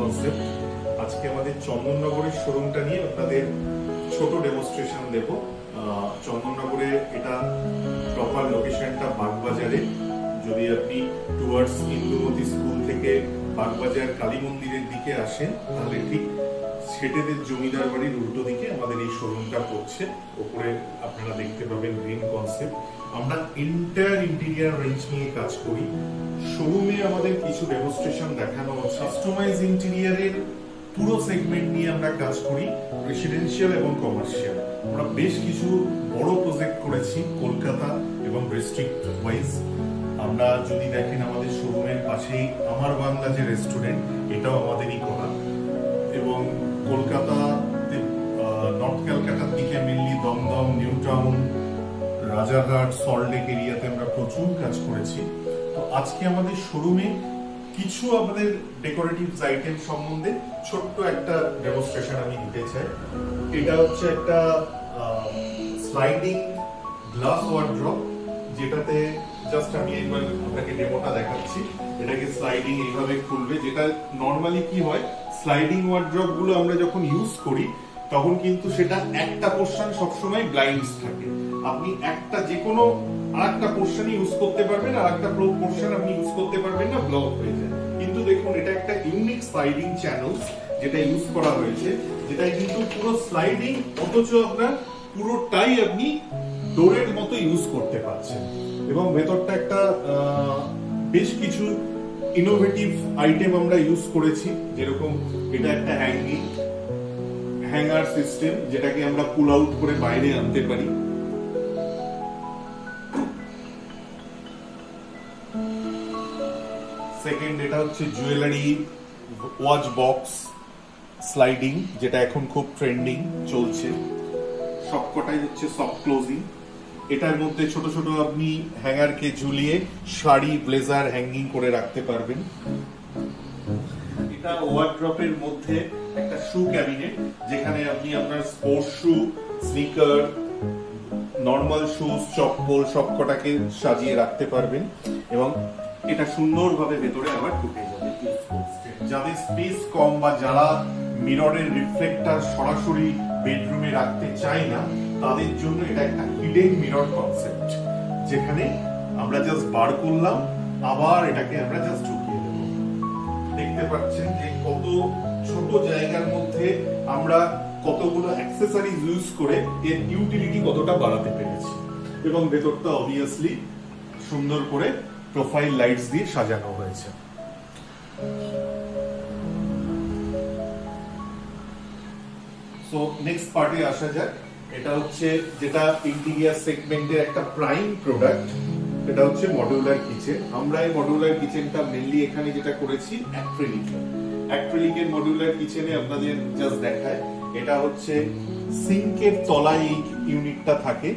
Concept. আজকে আমাদের চন্দননগরের শোরুমটা নিয়ে আপনাদের ছোট ডেমনস্ট্রেশন দেব। চন্দননগরে এটা প্রপার লোকেশনটা বাগবাজারে। যদি আপনি টুয়ার্ডস ইন্দুমতি স্কুল থেকে বাগবাজার কালী মন্দিরের দিকে আসেন তাহলে ঠিক ছেটেদের জমিদার বাড়ির উল্টো দিকে আমাদের এই শোরুমটা পড়ছে। ওপরে আপনারা দেখতে পাবেন গ্রিন কনসেপ্ট। আমরা এন্টায়ার ইন্টেরিয়র রেঞ্জ নিয়ে কাজ করি। শোরুমে আমাদের কিছু ডেমনস্ট্রেশন দেখানো হচ্ছে। কাস্টমাইজ ইন্টেরিয়রের পুরো সেগমেন্ট নিয়ে আমরা কাজ করি, রেসিডেন্সিয়াল এবং কমার্শিয়াল। আমরা বেশ কিছু বড় প্রজেক্ট করেছি কলকাতা এবং ডিস্ট্রিক্ট ওয়াইজ। আমরা যদি দেখেন আমাদের শোরুমের পাশেই আমার বাংলা যে রেস্টুরেন্ট, এটাও আমাদেরই করা। এবং কলকাতাতে নর্থ ক্যালকাটার দিকে mainly Dum Dum, New Town, Rajarhat, Salt Lake এরিয়াতে আমরা প্রচুর কাজ করেছি। তো আজকে আমাদের শোরুমে কিছু আমাদের ডেকোরেটিভ আইটেম সম্বন্ধে ছোট্ট একটা ডেমনস্ট্রেশন আমি দিতে চাই। এটা হচ্ছে একটা স্লাইডিং গ্লাস ওয়ার্ড্রপ, যেটাতে জাস্ট আমি একবার আপনাকে ডেমোটা দেখাচ্ছি। এটাকে স্লাইডিং এইভাবে খুলবে। যেটা নর্মালি কি হয়, স্লাইডিং ওয়ার্ড্রপ গুলো আমরা যখন ইউজ করি তখন কিন্তু সেটা একটা পোর্শন সবসময় ব্লাইন্ডস থাকে। আপনি একটা যে কোনো আরেকটা পোর্শন ইউজ করতে পারবেন, আর একটা পোর্শন আপনি ইউজ করতে পারবেন না, ব্লক হয়ে যায়। কিন্তু দেখুন এটা একটা ইউনিক স্লাইডিং চ্যানেলস যেটা ইউজ করা হয়েছে, যেটা কিন্তু পুরো স্লাইডিং, অথচ আপনার পুরোটাই আপনি ডোরের মতো ইউজ করতে পারছেন। এবং ভেতরটা একটা বেশ কিছু ইনোভেটিভ আইটেম আমরা ইউজ করেছি। যেরকম এটা একটা হ্যাঙ্গার সিস্টেম, যেটাকে আমরা পুল আউট করে বাইরে আনতে পারি। সেকেন্ড, এটা হচ্ছে জুয়েলারি ওয়াচ বক্স স্লাইডিং, যেটা এখন খুব ট্রেন্ডিং চলছে। সবকটাই হচ্ছে সফট ক্লোজিং। এটার মধ্যে ছোট ছোট আপনি হ্যাঙ্গারকে ঝুলিয়ে শাড়ি, ব্লেজার হ্যাঙ্গিং করে রাখতে পারবেন। এটা ওয়ার্ড্রপের মধ্যে একটা শু ক্যাবিনেট, যেখানে আপনি আপনার sports shoe, sneaker, normal shoes, চপ্পল সবকটাকে সাজিয়ে রাখতে পারবেন। এবং এটা সুন্দরভাবে ভেতরে আবার ঢুকে যাবে। যাদের স্পেস কম বা যারা মিররের রিফ্লেক্টর সরাসরি বেডরুমে রাখতে চায় না, তাদের জন্য এটা একটা হিডেন মিরর কনসেপ্ট, যেখানে আমরা জাস্ট বার করলাম, আবার এটাকে আমরা জাস্ট ঢুকিয়ে দেব। দেখতে পাচ্ছেন যে কত ছোট জায়গার মধ্যে আমরা কতগুলো অ্যাক্সেসরিজ ইউজ করে এর ইউটিলিটি কতটা বাড়াতে পেরেছি। এবং ভেতরটা অবভিয়াসলি সুন্দর করে প্রোফাইল লাইটস দিয়ে সাজানো হয়েছে। সো নেক্সট পার্টে আসা যাক। এটা হচ্ছে যেটা ইন্টেরিয়র সেগমেন্টের একটা প্রাইম প্রোডাক্ট, এটা হচ্ছে মডিউলার কিচেন। আমরা এই মডিউলার কিচেনটা মেনলি এখানে যেটা করেছি অ্যাক্রিলিকের মডিউলার কিচেনে আপনাদের জাস্ট দেখায়। এটা হচ্ছে সিঙ্কের তলায় এই ইউনিটটা থাকে,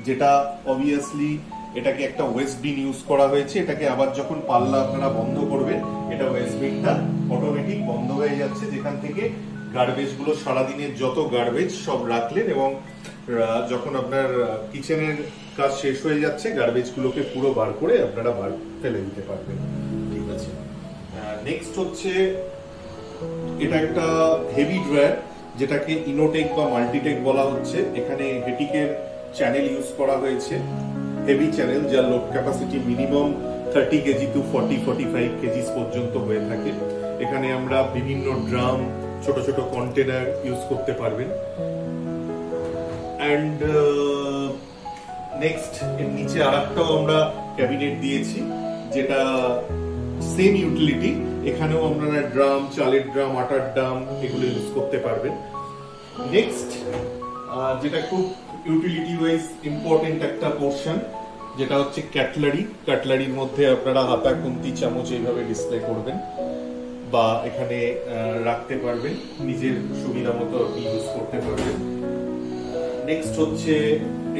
যেটা অবভিয়াসলি এটাকে একটা ওয়েস্ট বিন ইউজ করা হয়েছে। এটাকে আবার যখন পাল্লা আপনারা বন্ধ করবেন, এটা ওয়েস্ট বিনটা অটোমেটিক বন্ধ হয়ে যাচ্ছে, যেখান থেকে গার্বেজ গুলো সারাদিনের যত গার্বেজ সব রাখলেন, এবং যখন আপনার কিচেনের কাজ শেষ হয়ে যাচ্ছে গার্বেজ গুলোকে পুরো বার করে আপনারা বার ফেলে দিতে পারবেন। ঠিক আছে, নেক্সট হচ্ছে এটা একটা হেভি ড্রয়ার, যেটাকে ইনোটেক বা মাল্টিটেক বলা হচ্ছে। এখানে হেটিকের চ্যানেল ইউজ করা হয়েছে, হেভি চ্যানেল, যার load capacity minimum 30 KG to 40-45 KG পর্যন্ত হয়ে থাকে। এখানে আমরা বিভিন্ন ড্রাম, ছোট ছোট কন্টেনার ইউজ করতে পারবেন। এন্ড নেক্সট এর নিচে আরেকটাও আমরা ক্যাবিনেট দিয়েছি, যেটা সেম ইউটিলিটি। এখানেও আপনারা ড্রাম, চালের ড্রাম, আটার ড্রাম এগুলো ইউজ করতে পারবেন। নেক্সট যেটা খুব ইউটিলিটি ওয়াইজ ইম্পর্টেন্ট একটা পোর্শন, যেটা হচ্ছে কাটলারির মধ্যে আপনারা হাতা, খুন্তি, চামচ এইভাবে ডিসপ্লে করবেন বা এখানে রাখতে পারবেন, নিজের সুবিধা মতো আপনি ইউজ করতে পারবেন। নেক্সট হচ্ছে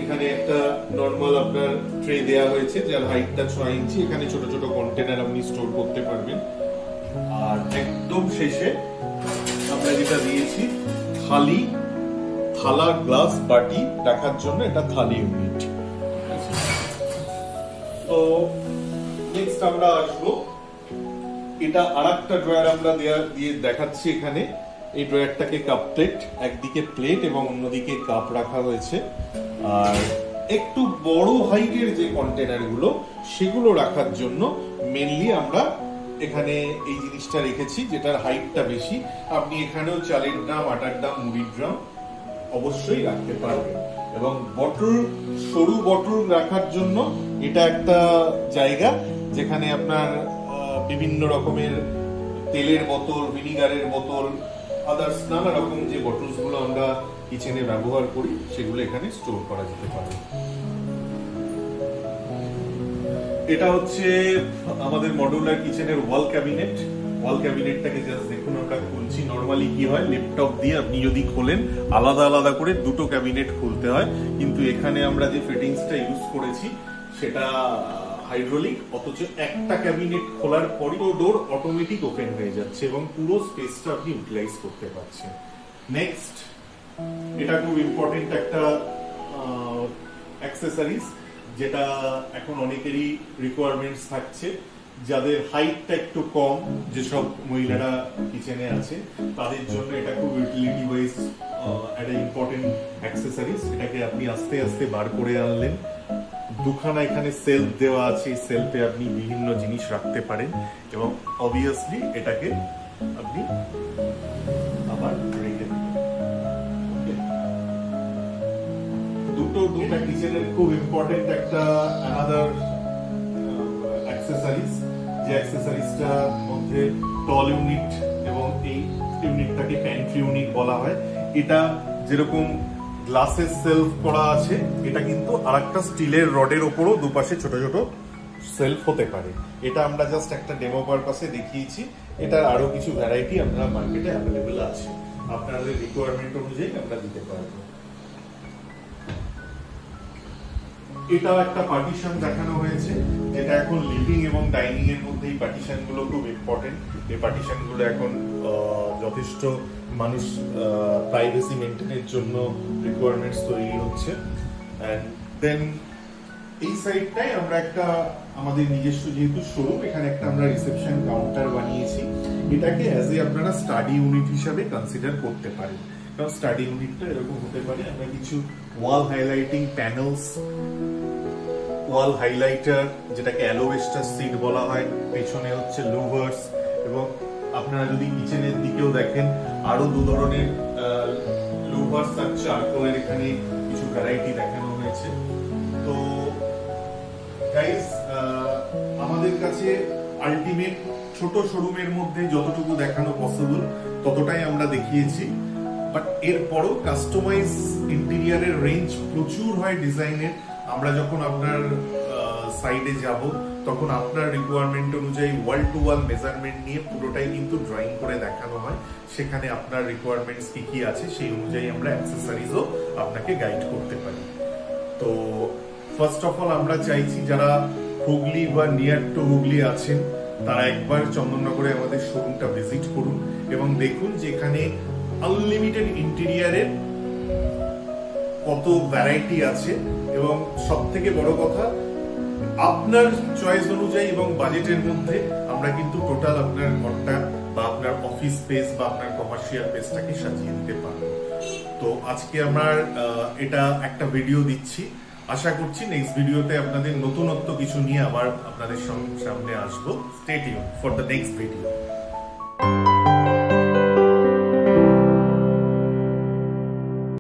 এখানে একটা নরমাল আপনার ট্রে দেয়া হয়েছে, যার হাইটটা 6 ইঞ্চি। এখানে ছোট ছোট কন্টেনার আপনি স্টোর করতে পারবেন। আর একদম শেষে আমরা যেটা দিয়েছি থালা, গ্লাস, বাটি রাখার জন্য এটা থালি ইউনিট। তো নেক্সট আমরা আসবো এটা আরেকটা ড্রয়ার আমরা দিয়ে দেখাচ্ছি এখানে। এই ড্রয়ারটাকে কাপ প্লেট, একদিকে প্লেট এবং অন্যদিকে কাপ রাখা হয়েছে। আর একটু বড় হাইটের যে কন্টেনার গুলো সেগুলো রাখার জন্য মেনলি আমরা এখানে এই জিনিসটা রেখেছি, যেটার হাইটটা বেশি। আপনি এখানেও চালের ড্রাম, আটার ড্রাম, মুড়ির ড্রাম অবশ্যই রাখতে পারবেন। এবং বটল, সরু বটল রাখার জন্য এটা একটা জায়গা যেখানে আপনার বিভিন্ন রকমের তেলের বোতল, ভিনিগারের বোতল, আদার্স নানা রকম যে বটলস গুলো আমরা কিচেনে ব্যবহার করি সেগুলো এখানে স্টোর করা যেতে পারে। এটা হচ্ছে আমাদের মডুলার কিচেনের ওয়াল ক্যাবিনেট। ওয়াল ক্যাবিনেটটাকে জাস্ট দেখুন আমরা খুলছি। নরমালি কি হয়, ল্যাপটপ দিয়ে আপনি যদি খোলেন আলাদা আলাদা করে দুটো ক্যাবিনেট খুলতে হয়, কিন্তু এখানে আমরা যে ফিটিংসটা ইউজ করেছি সেটা হাইড্রোলিক, অথচ একটা ক্যাবিনেট খোলার পরই ডোর অটোমেটিক ওপেন হয়ে যাচ্ছে এবং পুরো স্পেসটা আপনি ইউটিলাইজ করতে পারছেন। নেক্সট, এটা খুব ইম্পর্টেন্ট একটা অ্যাক্সেসরিজ, যেটা এখন অনেকেরই রিকোয়ারমেন্টস থাকছে। যাদের হাইটটা একটু কম, যেসব মহিলারা কিচেনে আছে তাদের জন্য এটা খুব ইউটিলিটি ওয়াইজ একটা ইম্পর্টেন্ট অ্যাক্সেসরিজ। এটাকে আপনি আস্তে আস্তে বার করে আনলেন। দুখানা এখানে সেলফ দেওয়া আছে, সেলফে আপনি বিভিন্ন জিনিস রাখতে পারেন এবং অবভিয়াসলি এটাকে আপনি আবার রেখে দিবেন। দুটা কিচেনের খুব ইম্পর্টেন্ট একটা আনাদার অ্যাক্সেসরিজ, যে অ্যাক্সেসরিজটার মধ্যে টল ইউনিট এবং এই ইউনিটটাকে প্যান্ট্রি ইউনিট বলা হয়। এটা যেরকম গ্লাসের সেলফ করা আছে, এটা কিন্তু আরেকটা স্টিলের রডের উপরও দুপাশে ছোট ছোট সেলফ হতে পারে। এটা আমরা জাস্ট একটা ডেমো পারপাসে দেখিয়েছি। এটার আরো কিছু ভ্যারাইটি আমরা মার্কেটে অ্যাভেলেবল আছে, আপনাদের রিকোয়ারমেন্ট অনুযায়ী আমরা দিতে পারবো। এটাও একটা পার্টিশন দেখানো হয়েছে, যেটা এখন লিভিং এবং ডাইনিং এর মধ্যে এই পার্টিশন গুলো খুব ইম্পর্টেন্ট। এই পার্টিশন গুলো এখন যথেষ্ট মানুষ প্রাইভেসি মেনটেনের জন্য রিকোয়ারমেন্টস তৈরি হচ্ছে। এন্ড দেন এই সাইডটাই আমরা একটা আমাদের নিজস্ব যেহেতু শোরুম, এখানে একটা আমরা রিসেপশন কাউন্টার বানিয়েছি। এটাকে অ্যাজ এ আপনারা স্টাডি ইউনিট হিসাবে কনসিডার করতে পারেন, কারণ স্টাডি ইউনিটটা এরকম হতে পারে। আমরা কিছু ওয়াল হাইলাইটিং প্যানেলস, ওয়াল হাইলাইটার যেটাকে অ্যালোভেস্টার সিট বলা হয়, পেছনে হচ্ছে লুভার্স, এবং আপনারা যদি কিচেনের দিকেও দেখেন আরো দু ধরনের লুভার্স আর চারকোলের এখানে কিছু ভ্যারাইটি দেখানো হয়েছে। তো গাইস, আমাদের কাছে আলটিমেট ছোট শোরুমের মধ্যে যতটুকু দেখানো পসিবল ততটাই আমরা দেখিয়েছি। বাট এরপরও কাস্টমাইজ ইন্টেরিয়ারের রেঞ্জ প্রচুর হয় ডিজাইনের। আমরা যখন আপনার সাইডে যাব তখন আপনার রিকোয়ারমেন্ট অনুযায়ী ওয়াল টু ওয়াল মেজারমেন্ট নিয়ে পুরোটাই কিন্তু ড্রয়িং করে দেখানো হয়। সেখানে আপনার রিকোয়ারমেন্টস কি কি আছে সেই অনুযায়ী আমরা অ্যাক্সেসরিজও আপনাকে গাইড করতে পারি। তো ফার্স্ট অফ অল আমরা চাইছি যারা হুগলি বা নিয়ার টু হুগলি আছেন তারা একবার চন্দননগরে আমাদের শোরুমটা ভিজিট করুন এবং দেখুন যে এখানে আনলিমিটেড ইন্টেরিয়ারের কত ভ্যারাইটি আছে, এবং সব থেকে বড় কথা আপনার চয়েস অনুযায়ী এবং বাজেটের মধ্যে আমরা কিন্তু টোটাল আপনার ঘরটা বা আপনার অফিস স্পেস বা আপনার কমার্শিয়াল স্পেসটাকে সাজিয়ে দিতে পারবো। তো আজকে আমরা এটা একটা ভিডিও দিচ্ছি, আশা করছি নেক্সট ভিডিওতে আপনাদের নতুনত্ব কিছু নিয়ে আবার আপনাদের সামনে আসবো। Stay tune for the next video.